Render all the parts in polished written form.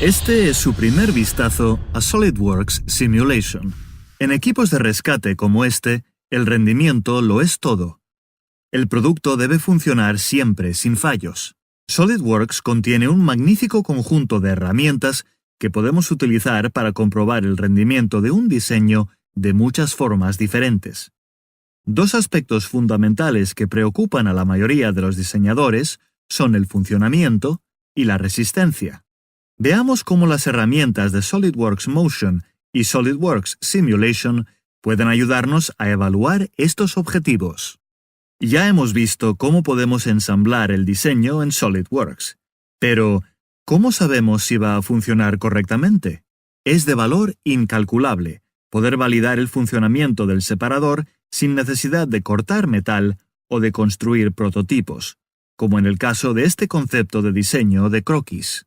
Este es su primer vistazo a SolidWorks Simulation. En equipos de rescate como este, el rendimiento lo es todo. El producto debe funcionar siempre sin fallos. SolidWorks contiene un magnífico conjunto de herramientas que podemos utilizar para comprobar el rendimiento de un diseño de muchas formas diferentes. Dos aspectos fundamentales que preocupan a la mayoría de los diseñadores son el funcionamiento y la resistencia. Veamos cómo las herramientas de SolidWorks Motion y SolidWorks Simulation pueden ayudarnos a evaluar estos objetivos. Ya hemos visto cómo podemos ensamblar el diseño en SolidWorks, pero ¿cómo sabemos si va a funcionar correctamente? Es de valor incalculable poder validar el funcionamiento del separador sin necesidad de cortar metal o de construir prototipos, como en el caso de este concepto de diseño de croquis.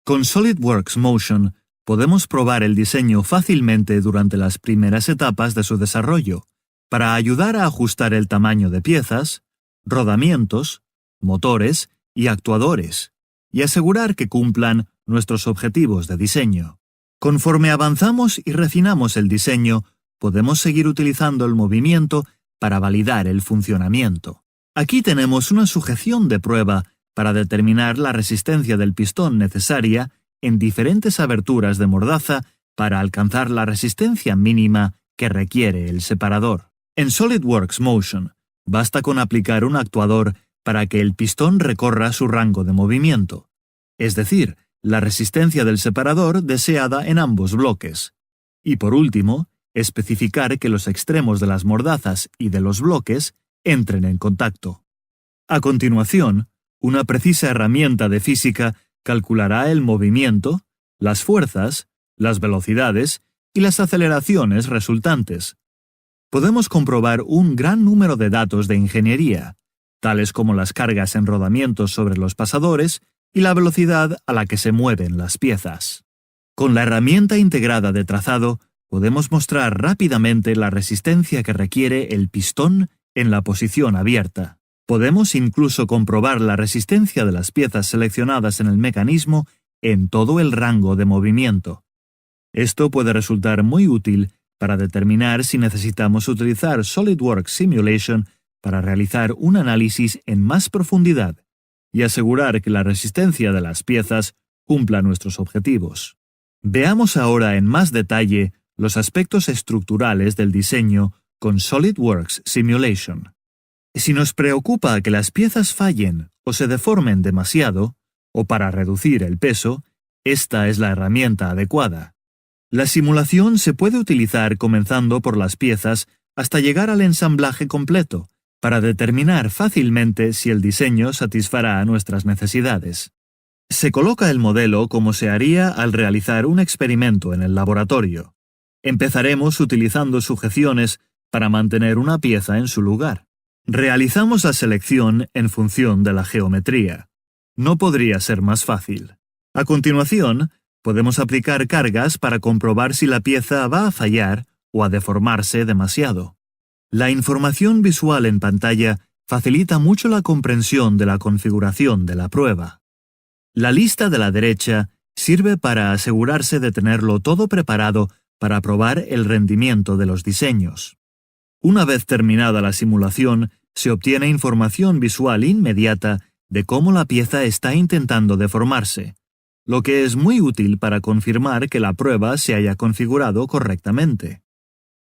Con SolidWorks Motion podemos probar el diseño fácilmente durante las primeras etapas de su desarrollo, para ayudar a ajustar el tamaño de piezas, rodamientos, motores y actuadores, y asegurar que cumplan nuestros objetivos de diseño. Conforme avanzamos y refinamos el diseño, podemos seguir utilizando el movimiento para validar el funcionamiento. Aquí tenemos una sujeción de prueba para determinar la resistencia del pistón necesaria en diferentes aberturas de mordaza para alcanzar la resistencia mínima que requiere el separador. En SolidWorks Motion, basta con aplicar un actuador para que el pistón recorra su rango de movimiento, es decir, la resistencia del separador deseada en ambos bloques. Y por último, especificar que los extremos de las mordazas y de los bloques entren en contacto. A continuación, una precisa herramienta de física calculará el movimiento, las fuerzas, las velocidades y las aceleraciones resultantes. Podemos comprobar un gran número de datos de ingeniería, tales como las cargas en rodamientos sobre los pasadores y la velocidad a la que se mueven las piezas. Con la herramienta integrada de trazado, podemos mostrar rápidamente la resistencia que requiere el pistón en la posición abierta. Podemos incluso comprobar la resistencia de las piezas seleccionadas en el mecanismo en todo el rango de movimiento. Esto puede resultar muy útil para determinar si necesitamos utilizar SolidWorks Simulation para realizar un análisis en más profundidad y asegurar que la resistencia de las piezas cumpla nuestros objetivos. Veamos ahora en más detalle los aspectos estructurales del diseño con SolidWorks Simulation. Si nos preocupa que las piezas fallen o se deformen demasiado, o para reducir el peso, esta es la herramienta adecuada. La simulación se puede utilizar comenzando por las piezas hasta llegar al ensamblaje completo, para determinar fácilmente si el diseño satisfará nuestras necesidades. Se coloca el modelo como se haría al realizar un experimento en el laboratorio. Empezaremos utilizando sujeciones para mantener una pieza en su lugar. Realizamos la selección en función de la geometría. No podría ser más fácil. A continuación, podemos aplicar cargas para comprobar si la pieza va a fallar o a deformarse demasiado. La información visual en pantalla facilita mucho la comprensión de la configuración de la prueba. La lista de la derecha sirve para asegurarse de tenerlo todo preparado para probar el rendimiento de los diseños. Una vez terminada la simulación, se obtiene información visual inmediata de cómo la pieza está intentando deformarse, lo que es muy útil para confirmar que la prueba se haya configurado correctamente.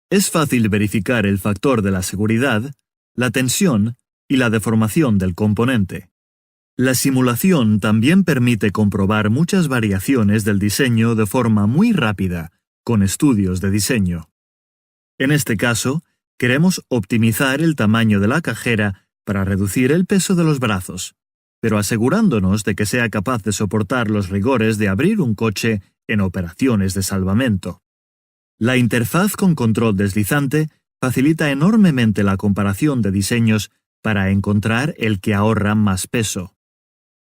Es fácil verificar el factor de la seguridad, la tensión y la deformación del componente. La simulación también permite comprobar muchas variaciones del diseño de forma muy rápida, con estudios de diseño. En este caso, queremos optimizar el tamaño de la cajera para reducir el peso de los brazos, pero asegurándonos de que sea capaz de soportar los rigores de abrir un coche en operaciones de salvamento. La interfaz con control deslizante facilita enormemente la comparación de diseños para encontrar el que ahorra más peso.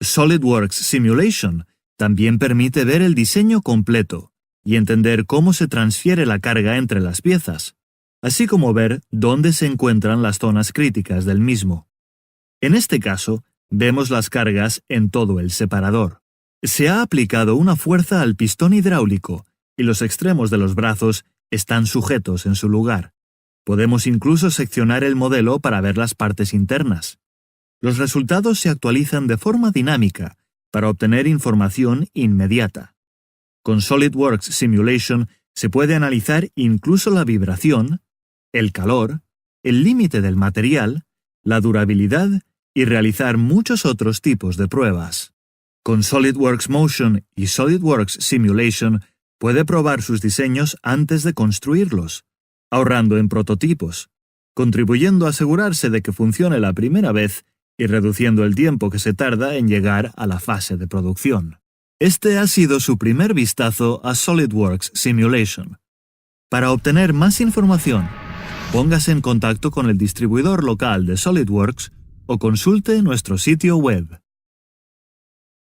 SolidWorks Simulation también permite ver el diseño completo y entender cómo se transfiere la carga entre las piezas, así como ver dónde se encuentran las zonas críticas del mismo. En este caso, vemos las cargas en todo el separador. Se ha aplicado una fuerza al pistón hidráulico y los extremos de los brazos están sujetos en su lugar. Podemos incluso seccionar el modelo para ver las partes internas. Los resultados se actualizan de forma dinámica para obtener información inmediata. Con SolidWorks Simulation se puede analizar incluso la vibración, el calor, el límite del material, la durabilidad y realizar muchos otros tipos de pruebas. Con SolidWorks Motion y SolidWorks Simulation puede probar sus diseños antes de construirlos, ahorrando en prototipos, contribuyendo a asegurarse de que funcione la primera vez y reduciendo el tiempo que se tarda en llegar a la fase de producción. Este ha sido su primer vistazo a SolidWorks Simulation. Para obtener más información, póngase en contacto con el distribuidor local de SolidWorks o consulte nuestro sitio web.